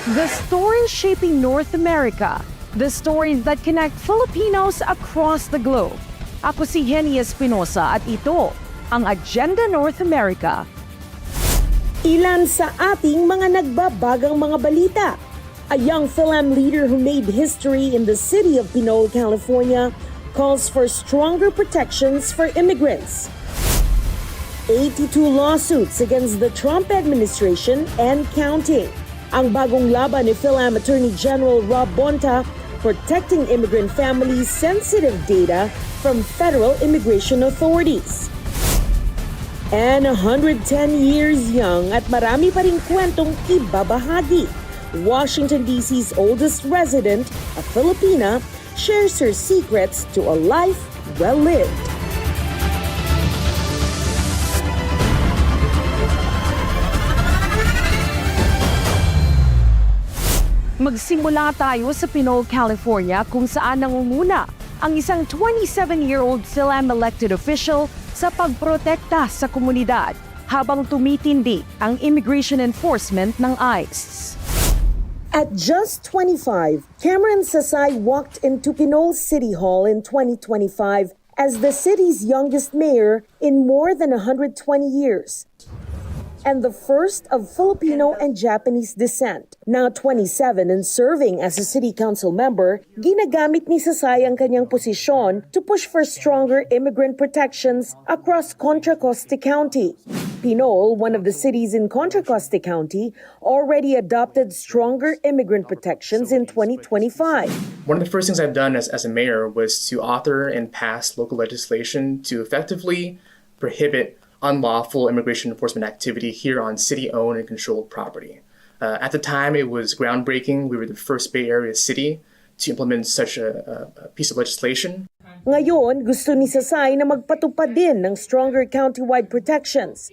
The stories shaping North America. The stories that connect Filipinos across the globe. Ako si Henni Espinosa at ito ang Agenda North America. Ilan sa ating mga nagbabagang mga balita. A young Fil-Am leader who made history in the city of Pinole, California, calls for stronger protections for immigrants. 82 lawsuits against the Trump administration and counting. Ang bagong laban ni Fil-Am Attorney General Bonta, protecting immigrant families' sensitive data from federal immigration authorities. And 110 years young at marami pa ring kwentong ibabahagi. Washington DC's oldest resident, a Filipina, shares her secrets to a life well lived. Magsimula tayo sa Pinole, California kung saan nangunguna ang isang 27-year-old Fil-Am elected official sa pagprotekta sa komunidad habang tumitindi ang immigration enforcement ng ICE. At just 25, Cameron Sasay walked into Pinole City Hall in 2025 as the city's youngest mayor in more than 120 years. And the first of Filipino and Japanese descent. Now 27 and serving as a city council member, ginagamit ni Sasay ang kanyang posisyon to push for stronger immigrant protections across Contra Costa County. Pinole, one of the cities in Contra Costa County, already adopted stronger immigrant protections in 2025. One of the first things I've done as a mayor was to author and pass local legislation to effectively prohibit unlawful immigration enforcement activity here on city-owned and controlled property. At the time, it was groundbreaking. We were the first Bay Area city to implement such a piece of legislation. Ngayon, gusto ni Sasay na magpatupad din ng stronger county-wide protections.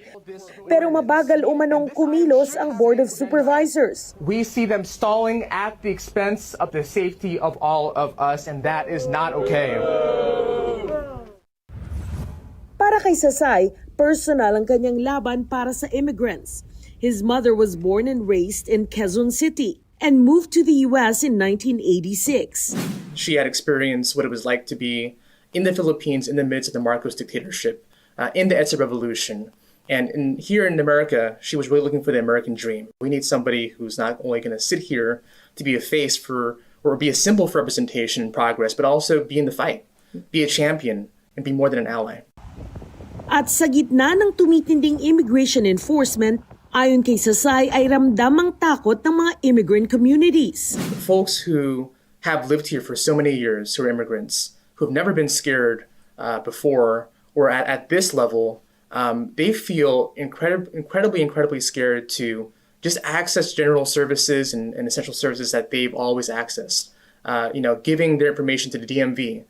Pero mabagal umanong kumilos ang Board of Supervisors. We see them stalling at the expense of the safety of all of us, and that is not okay. Para kay Sasay, personal ang kanyang laban para sa immigrants. His mother was born and raised in Quezon City and moved to the U.S. in 1986. She had experienced what it was like to be in the Philippines in the midst of the Marcos dictatorship, in the EDSA revolution. And here in America, she was really looking for the American dream. We need somebody who's not only going to sit here to be a face for, or be a symbol for representation and progress, but also be in the fight, be a champion, and be more than an ally. At sa gitna ng tumitinding immigration enforcement, ayon kay Sasay ay ramdam ang takot ng mga immigrant communities. Folks who have lived here for so many years, who are immigrants, who have never been scared before or at this level, they feel incredibly scared to just access general services and essential services that they've always accessed. Giving their information to the DMV,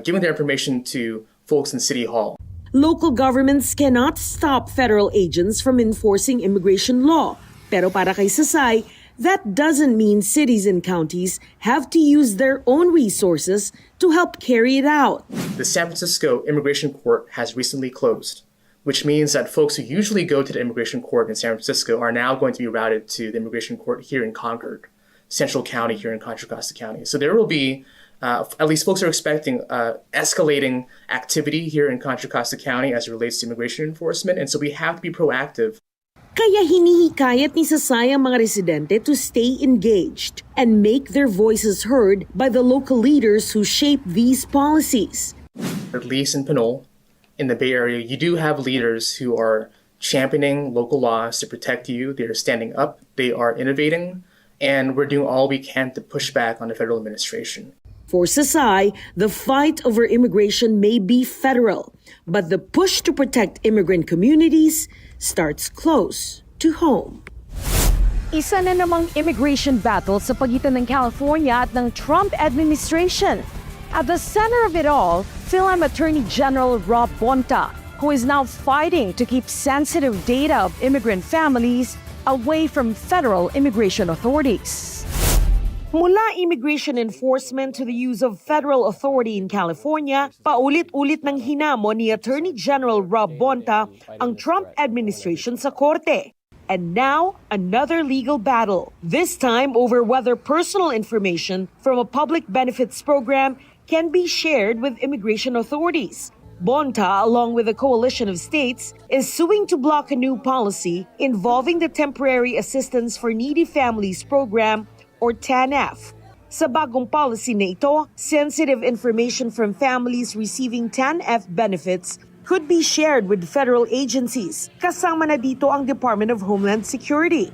giving their information to folks in City Hall. Local governments cannot stop federal agents from enforcing immigration law. Pero para kay Sasay, that doesn't mean cities and counties have to use their own resources to help carry it out. The San Francisco Immigration Court has recently closed, which means that folks who usually go to the Immigration Court in San Francisco are now going to be routed to the Immigration Court here in Concord, Central County here in Contra Costa County. So there will be at least folks are expecting escalating activity here in Contra Costa County as it relates to immigration enforcement, and so we have to be proactive. Kaya hinihikayat ni Sasay ang mga residente to stay engaged and make their voices heard by the local leaders who shape these policies. At least in Pinole, in the Bay Area, you do have leaders who are championing local laws to protect you. They are standing up, they are innovating, and we're doing all we can to push back on the federal administration. For Sasay, the fight over immigration may be federal, but the push to protect immigrant communities starts close to home. Isa na namang immigration battle sa pagitan ng California at ng Trump administration. At the center of it all, Fil-Am Attorney General Bonta, who is now fighting to keep sensitive data of immigrant families away from federal immigration authorities. Mula immigration enforcement to the use of federal authority in California, paulit-ulit ng hinamon ni Attorney General Bonta ang Trump administration sa korte. And now, another legal battle, this time over whether personal information from a public benefits program can be shared with immigration authorities. Bonta, along with a coalition of states, is suing to block a new policy involving the Temporary Assistance for Needy Families Program, or TANF. Sa bagong policy na ito, sensitive information from families receiving TANF benefits could be shared with federal agencies. Kasama na dito ang Department of Homeland Security.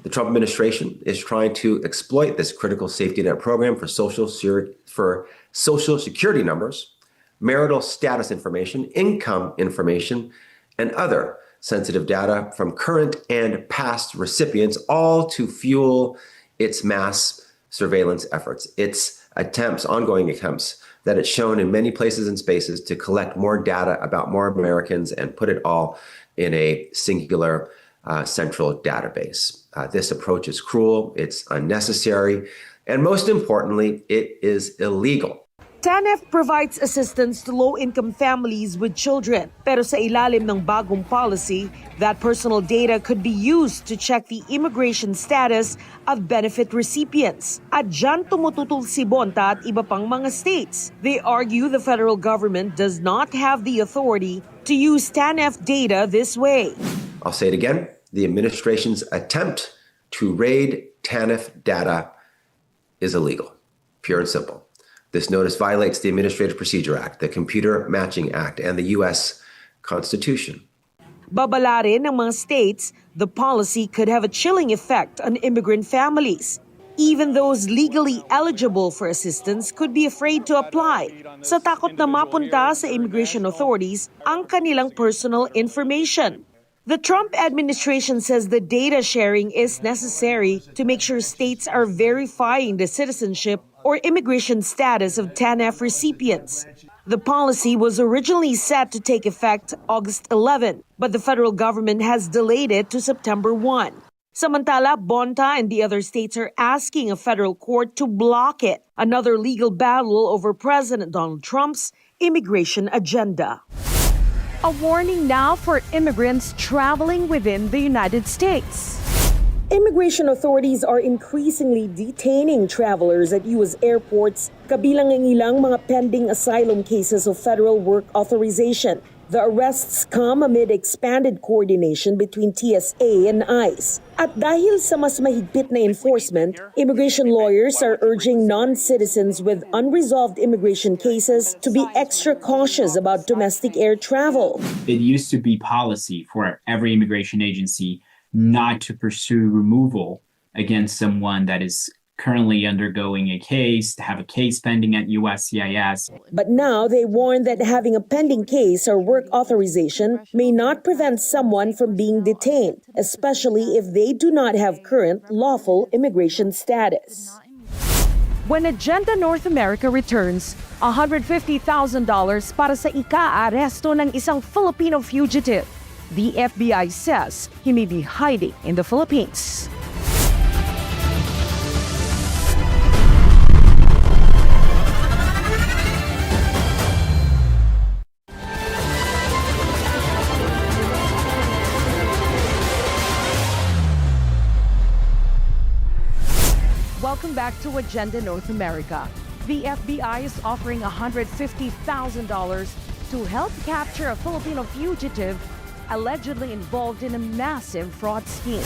The Trump administration is trying to exploit this critical safety net program for social security numbers, marital status information, income information, and other sensitive data from current and past recipients, all to fuel its mass surveillance efforts, its ongoing attempts that it's shown in many places and spaces to collect more data about more Americans and put it all in a singular central database. This approach is cruel, it's unnecessary, and most importantly, it is illegal. TANF provides assistance to low-income families with children. Pero sa ilalim ng bagong policy, that personal data could be used to check the immigration status of benefit recipients. At dyan tumututol si Bonta at iba pang mga states. They argue the federal government does not have the authority to use TANF data this way. I'll say it again. The administration's attempt to raid TANF data is illegal, pure and simple. This notice violates the Administrative Procedure Act, the Computer Matching Act, and the U.S. Constitution. Babala rin ng mga states, the policy could have a chilling effect on immigrant families. Even those legally eligible for assistance could be afraid to apply sa takot na mapunta sa immigration authorities ang kanilang personal information. The Trump administration says the data sharing is necessary to make sure states are verifying the citizenship or immigration status of TANF recipients. The policy was originally set to take effect August 11, but the federal government has delayed it to September 1. Samantala, Bonta and the other states are asking a federal court to block it, another legal battle over President Donald Trump's immigration agenda. A warning now for immigrants traveling within the United States. Immigration authorities are increasingly detaining travelers at U.S. airports, kabilang ang ilang mga pending asylum cases of federal work authorization. The arrests come amid expanded coordination between TSA and ICE. At dahil sa mas mahigpit na enforcement, immigration lawyers are urging non-citizens with unresolved immigration cases to be extra cautious about domestic air travel. It used to be policy for every immigration agency not to pursue removal against someone that is currently undergoing a case, to have a case pending at USCIS. But now they warn that having a pending case or work authorization may not prevent someone from being detained, especially if they do not have current lawful immigration status. When Agenda North America returns, $150,000 para sa ika-aresto ng isang Filipino fugitive. The FBI says he may be hiding in the Philippines. Welcome back to Agenda North America. The FBI is offering $150,000 to help capture a Filipino fugitive allegedly involved in a massive fraud scheme.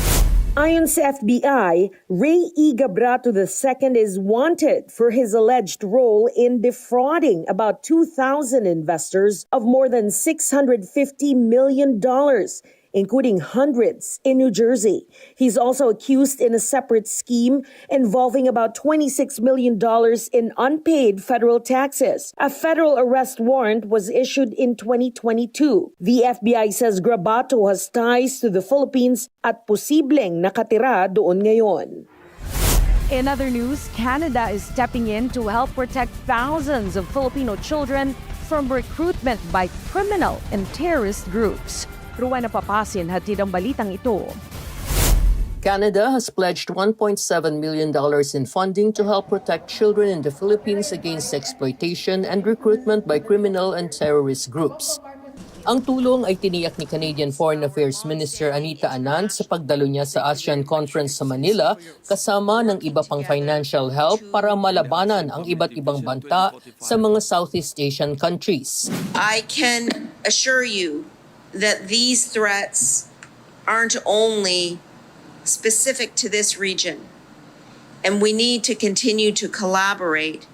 Ayon sa FBI, Ray E. Gabrato II is wanted for his alleged role in defrauding about 2,000 investors of more than $650 million, including hundreds in New Jersey. He's also accused in a separate scheme involving about $26 million in unpaid federal taxes. A federal arrest warrant was issued in 2022. The FBI says Grabato has ties to the Philippines at posibleng nakatira doon ngayon. In other news, Canada is stepping in to help protect thousands of Filipino children from recruitment by criminal and terrorist groups. Ruana Papasin hatid ang balitang ito. Canada has pledged $1.7 million in funding to help protect children in the Philippines against exploitation and recruitment by criminal and terrorist groups. Ang tulong ay tiniyak ni Canadian Foreign Affairs Minister Anita Anand sa pagdalo niya sa ASEAN Conference sa Manila kasama ng iba pang financial help para malabanan ang iba't ibang banta sa mga Southeast Asian countries. I can assure you that these threats aren't only specific to this region, and we need to continue to collaborate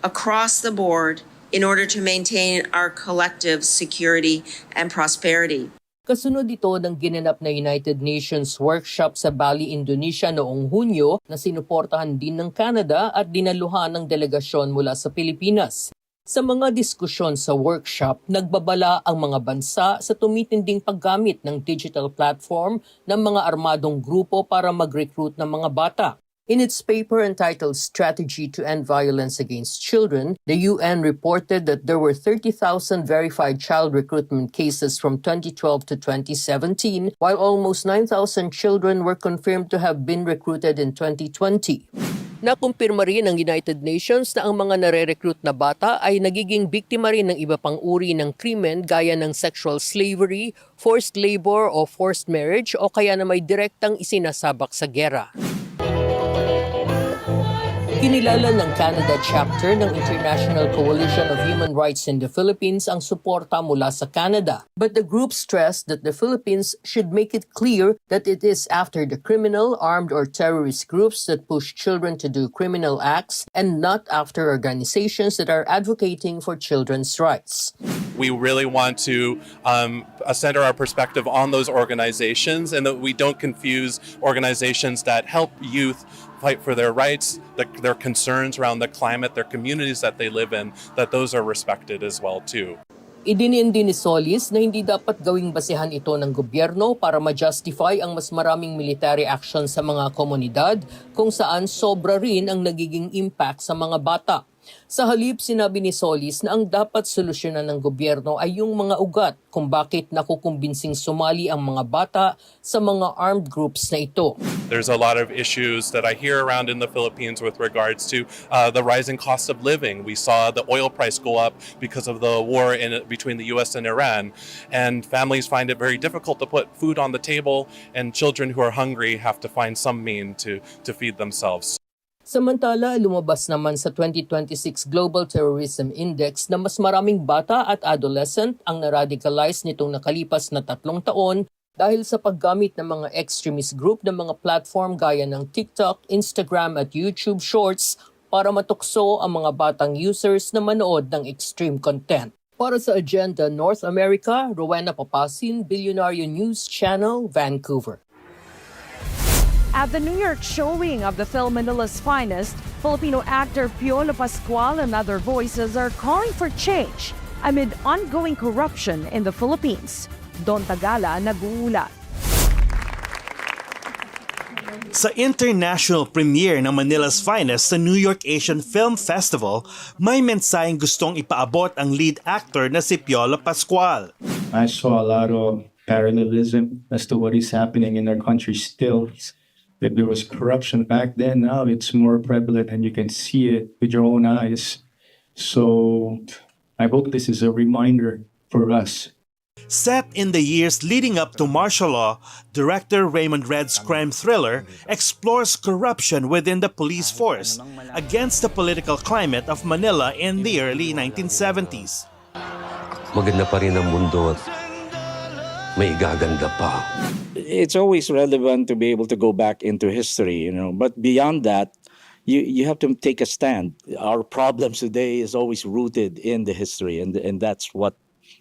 across the board in order to maintain our collective security and prosperity. Kasunod ito ng ginanap na United Nations workshop sa Bali, Indonesia noong Hunyo na sinuportahan din ng Canada at dinaluhan ng delegasyon mula sa Pilipinas. Sa mga diskusyon sa workshop, nagbabala ang mga bansa sa tumitinding paggamit ng digital platform ng mga armadong grupo para mag-recruit ng mga bata. In its paper entitled Strategy to End Violence Against Children, the UN reported that there were 30,000 verified child recruitment cases from 2012 to 2017, while almost 9,000 children were confirmed to have been recruited in 2020. Nakumpirma rin ng United Nations na ang mga nare-recruit na bata ay nagiging biktima rin ng iba pang uri ng krimen gaya ng sexual slavery, forced labor o forced marriage o kaya na may direktang isinasabak sa gera. Kinilala ng Canada chapter ng International Coalition of Human Rights in the Philippines ang suporta mula sa Canada. But the group stressed that the Philippines should make it clear that it is after the criminal, armed or terrorist groups that push children to do criminal acts and not after organizations that are advocating for children's rights. We really want to center our perspective on those organizations and that we don't confuse organizations that help youth fight for their rights, their concerns around the climate, their communities that they live in, that those are respected as well too. Idiniin din ni Solis na hindi dapat gawing basehan ito ng gobyerno para ma-justify ang mas maraming military action sa mga komunidad kung saan sobra rin ang nagiging impact sa mga bata. Sa halip, sinabi ni Solis na ang dapat solusyonan ng gobyerno ay yung mga ugat kung bakit nakukumbinsing sumali ang mga bata sa mga armed groups na ito. There's a lot of issues that I hear around in the Philippines with regards to the rising cost of living. We saw the oil price go up because of the war between the US and Iran, and families find it very difficult to put food on the table, and children who are hungry have to find some mean to feed themselves. Samantala, lumabas naman sa 2026 Global Terrorism Index na mas maraming bata at adolescent ang na-radicalize nitong nakalipas na 3 taon dahil sa paggamit ng mga extremist group ng mga platform gaya ng TikTok, Instagram at YouTube Shorts para matukso ang mga batang users na manood ng extreme content. Para sa Agenda North America, Rowena Papasin, Bilyonaryo News Channel, Vancouver. At the New York showing of the film Manila's Finest, Filipino actor Piolo Pascual and other voices are calling for change amid ongoing corruption in the Philippines. Don Tagala nag-uulat. Sa international premiere ng Manila's Finest sa New York Asian Film Festival, may mensaheng gustong ipaabot ang lead actor na si Piolo Pascual. I saw a lot of parallelism as to what is happening in our country still. If there was corruption back then, now it's more prevalent and you can see it with your own eyes. So I hope this is a reminder for us. Set in the years leading up to martial law, director Raymond Red's crime thriller explores corruption within the police force against the political climate of Manila in the early 1970s. Maganda pa rin ang mundo at may gaganda pa. It's always relevant to be able to go back into history, but beyond that, you have to take a stand. Our problems today is always rooted in the history, and that's what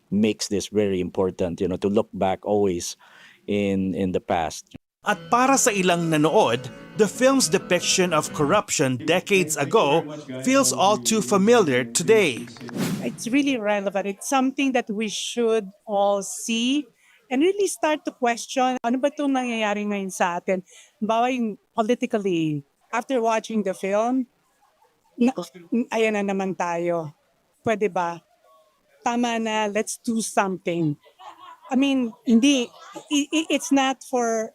makes this very important, to look back always in the past. At para sa ilang nanood, the film's depiction of corruption decades ago feels all too familiar today. It's really relevant. It's something that we should all see and really start to question, ano ba itong nangyayari ngayon sa atin? Bawa yung politically, after watching the film, ayan na naman tayo. Pwede ba? Tama na, let's do something. I mean, hindi, it's not for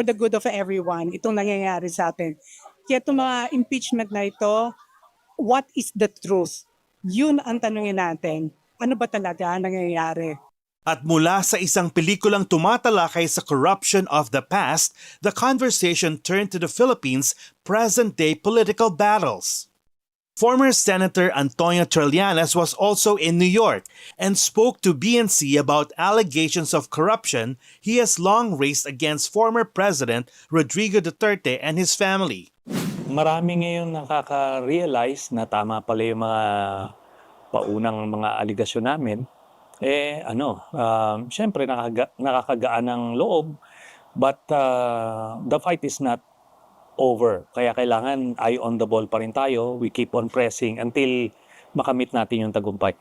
the good of everyone, itong nangyayari sa atin. Kaya itong mga impeachment na ito, what is the truth? Yun ang tanungin natin. Ano ba talaga nangyayari? At mula sa isang pelikulang tumatalakay sa corruption of the past, the conversation turned to the Philippines' present-day political battles. Former Senator Antonio Trillanes was also in New York and spoke to BNC about allegations of corruption he has long raised against former President Rodrigo Duterte and his family. Marami ngayon nakaka-realize na tama pala yung mga paunang mga aligasyon namin. Siyempre nakakagaan ng loob, but the fight is not over. Kaya kailangan eye on the ball pa rin tayo. We keep on pressing until makamit natin yung tagumpay.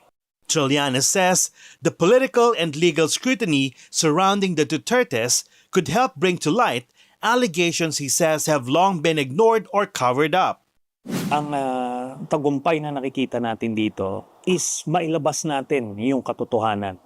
Trillanes says the political and legal scrutiny surrounding the Dutertes could help bring to light allegations he says have long been ignored or covered up. Ang tagumpay na nakikita natin dito is mailabas natin yung katotohanan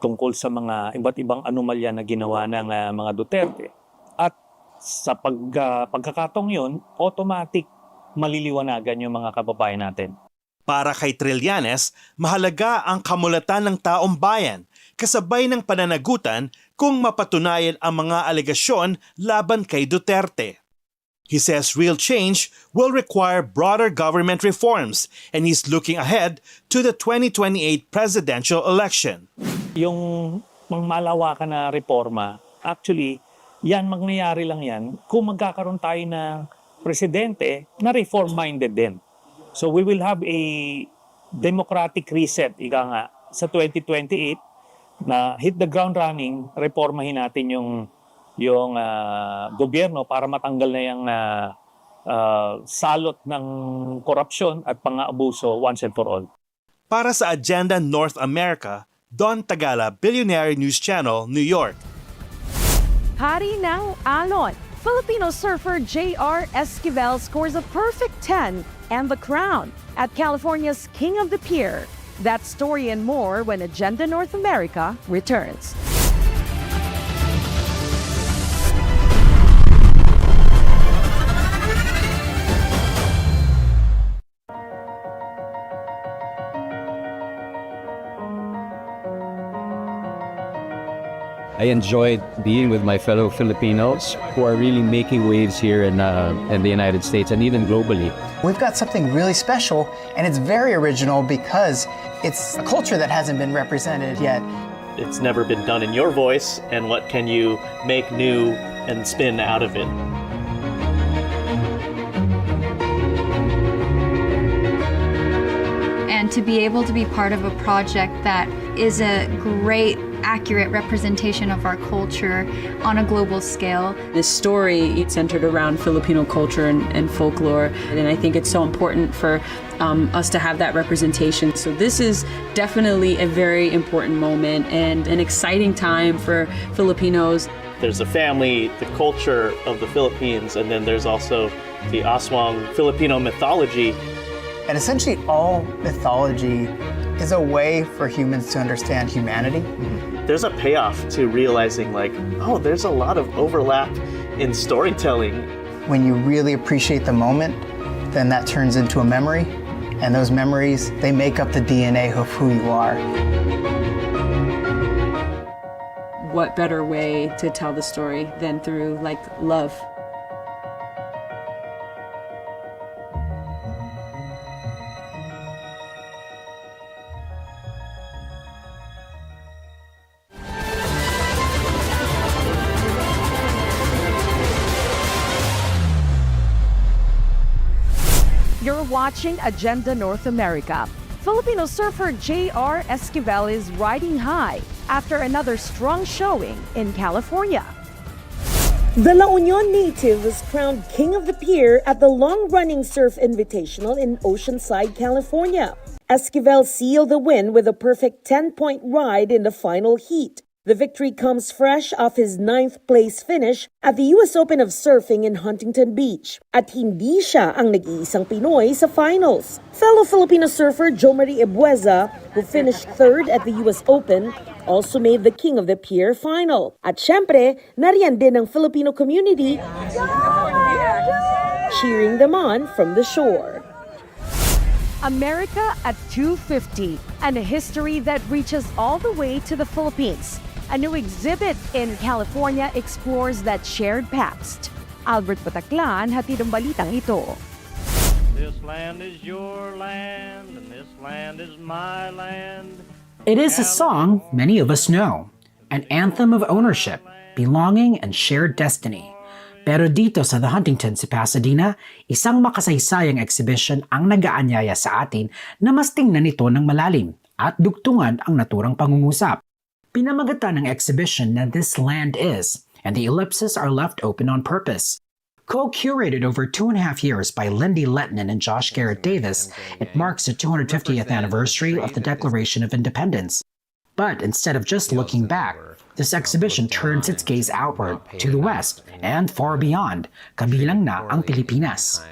tungkol sa mga iba't ibang anomalya na ginawa ng mga Duterte. At sa pagkakataong yun, automatic maliliwanagan yung mga kababayan natin. Para kay Trillanes, mahalaga ang kamulatan ng taong bayan, kasabay ng pananagutan kung mapatunayan ang mga alegasyon laban kay Duterte. He says real change will require broader government reforms and he's looking ahead to the 2028 presidential election. Yung malawakan na reforma, actually, yan mangyayari lang yan kung magkakaroon tayo ng presidente na reform-minded din. So we will have a democratic reset, ika nga, sa 2028 na hit the ground running, reformahin natin yung gobyerno para matanggal na yung salot ng korupsyon at pang-aabuso once and for all. Para sa Agenda North America, Don Tagala, Bilyonaryo News Channel, New York. Hari ng alon. Filipino surfer J.R. Esquivel scores a perfect 10 and the crown at California's King of the Pier. That story and more when Agenda North America returns. I enjoyed being with my fellow Filipinos who are really making waves here in the United States and even globally. We've got something really special, and it's very original because it's a culture that hasn't been represented yet. It's never been done in your voice, and what can you make new and spin out of it? And to be able to be part of a project that is a great, accurate representation of our culture on a global scale. This story, it's centered around Filipino culture and folklore, and I think it's so important for us to have that representation. So this is definitely a very important moment and an exciting time for Filipinos. There's the family, the culture of the Philippines, and then there's also the Aswang Filipino mythology. And essentially all mythology is a way for humans to understand humanity. There's a payoff to realizing there's a lot of overlap in storytelling. When you really appreciate the moment, then that turns into a memory. And those memories, they make up the DNA of who you are. What better way to tell the story than through love? You're watching Agenda North America. Filipino surfer J.R. Esquivel is riding high after another strong showing in California. The La Union native was crowned King of the Pier at the long-running Surf Invitational in Oceanside, California. Esquivel sealed the win with a perfect 10-point ride in the final heat. The victory comes fresh off his 9th-place finish at the U.S. Open of Surfing in Huntington Beach. At hindi siya ang nag-iisang Pinoy sa finals. Fellow Filipino surfer Jo Marie Ebueza, who finished 3rd at the U.S. Open, also made the King of the Pier final. At syempre, nariyan din ang Filipino community cheering them on from the shore. America at 250, and a history that reaches all the way to the Philippines. A new exhibit in California explores that shared past. Albert Pataclan, hatid ang balitang ito. This land is your land, and this land is my land. It is a song many of us know, an anthem of ownership, belonging, and shared destiny. Pero dito sa The Huntington sa Pasadena, isang makasaysayang exhibition ang nag-aanyaya sa atin na mas tingnan ito ng malalim at dugtungan ang naturang pangungusap. Pinamagatan ng exhibition na This Land Is, and the ellipses are left open on purpose. Co-curated over 2.5 years by Lindy Letnin and Josh Garrett Davis, it marks the 250th anniversary of the Declaration of Independence. But instead of just looking back, this exhibition turns its gaze outward to the west and far beyond, kabilang na ang Pilipinas.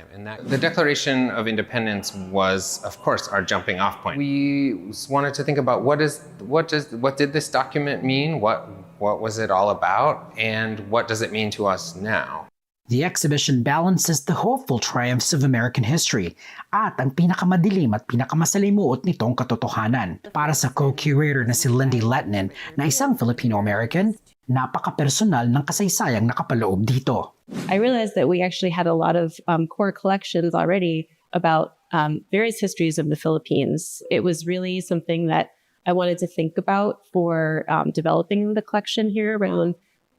The Declaration of Independence was, of course, our jumping off point. We wanted to think about what did this document mean? What was it all about? And what does it mean to us now? The exhibition balances the hopeful triumphs of American history at ang pinakamadilim at pinakamasalimuot nitong katotohanan. Para sa co-curator na si Lindy Letnin na isang Filipino-American, napaka-personal ng kasaysayang nakapaloob dito. I realized that we actually had a lot of core collections already about various histories of the Philippines. It was really something that I wanted to think about for developing the collection here, rather than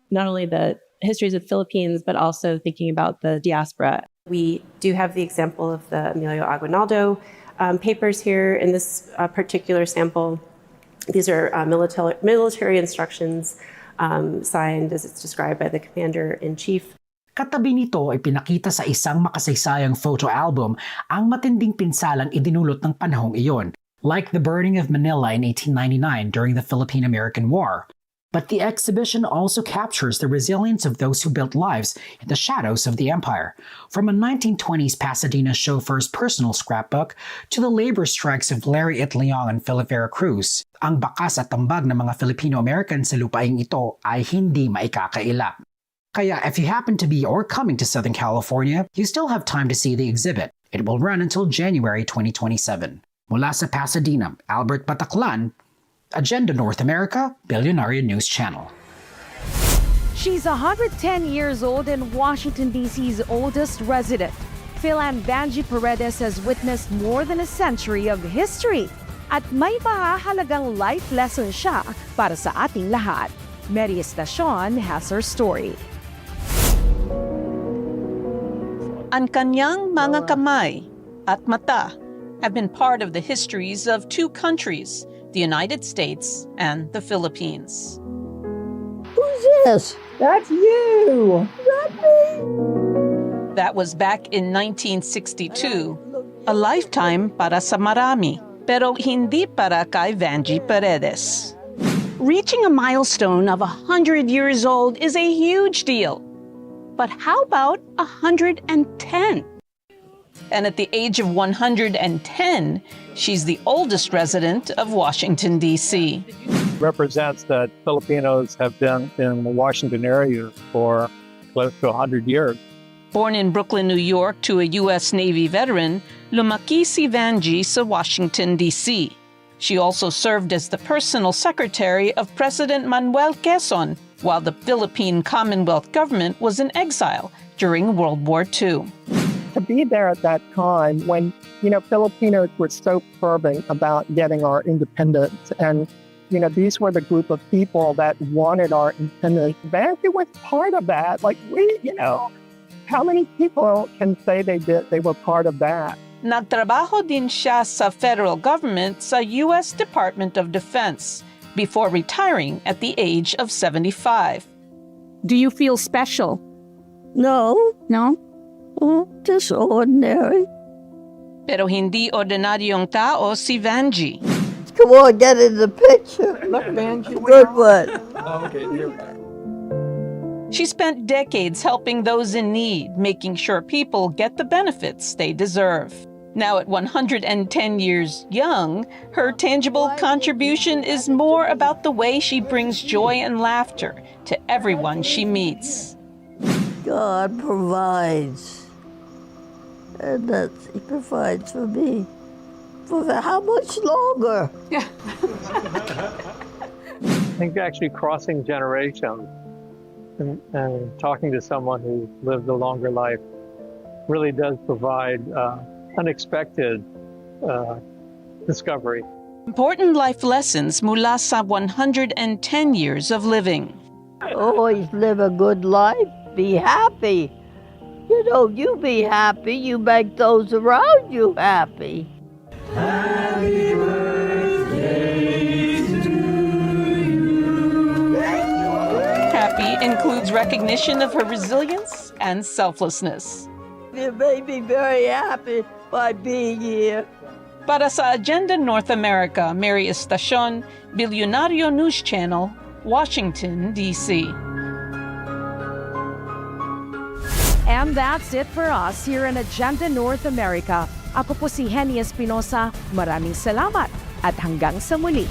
not only the histories of the Philippines, but also thinking about the diaspora. We do have the example of the Emilio Aguinaldo papers here in this particular sample. These are military instructions signed as it's described by the Commander-in-Chief. Katabi nito ay pinakita sa isang makasaysayang photo album ang matinding pinsalang idinulot ng panahong iyon, like the burning of Manila in 1899 during the Philippine-American War. But the exhibition also captures the resilience of those who built lives in the shadows of the empire. From a 1920s Pasadena chauffeur's personal scrapbook to the labor strikes of Larry Itliong and Philip Vera Cruz, ang bakas at tambag ng mga Filipino-American sa lupaing ito ay hindi maikakaila. Kaya if you happen to be or coming to Southern California, you still have time to see the exhibit. It will run until January 2027. Mula sa Pasadena, Albert Pataclan, Agenda North America, Bilyonaryo News Channel. She's 110 years old and Washington, D.C.'s oldest resident. Fil-Am Banji Paredes has witnessed more than a century of history. At may mahahalagang life lesson siya para sa ating lahat. Mary Estacion has her story. Ang kanyang mga kamay at mata have been part of the histories of two countries, the United States and the Philippines. Who's this? That's you! That's me! That was back in 1962, a lifetime para sa marami, pero hindi para kay Banji Paredes. Reaching a milestone of 100 years old is a huge deal. But how about 110? And at the age of 110, she's the oldest resident of Washington, D.C. Represents that Filipinos have been in the Washington area for close to 100 years. Born in Brooklyn, New York to a U.S. Navy veteran, lumaki si Banji sa Washington, D.C. She also served as the personal secretary of President Manuel Quezon while the Philippine Commonwealth government was in exile during World War II. To be there at that time when, Filipinos were so fervent about getting our independence. And, these were the group of people that wanted our independence. Banji was part of that. How many people can say they were part of that? Nagtrabaho din siya sa federal government sa U.S. Department of Defense before retiring at the age of 75. Do you feel special? No. No? Just ordinary. Pero hindi ordinaryong tao si Banji. Come on, get in the picture. Look, Banji. Good one. Okay, here we go. She spent decades helping those in need, making sure people get the benefits they deserve. Now at 110 years young, her tangible contribution is more about the way she brings joy and laughter to everyone she meets. God provides. And He provides for me. For how much longer? I think actually crossing generations and talking to someone who lived a longer life really does provide unexpected discovery. Important life lessons mula sa 110 years of living. Always live a good life. Be happy. You know, you be happy, you make those around you happy. Happy birthday to you. Happy includes recognition of her resilience and selflessness. You made me very happy by being here. Para sa Agenda North America, Mary Estacion, Bilyonaryo News Channel, Washington, D.C. And that's it for us here in Agenda North America. Ako po si Henni Espinosa. Maraming salamat at hanggang sa muli.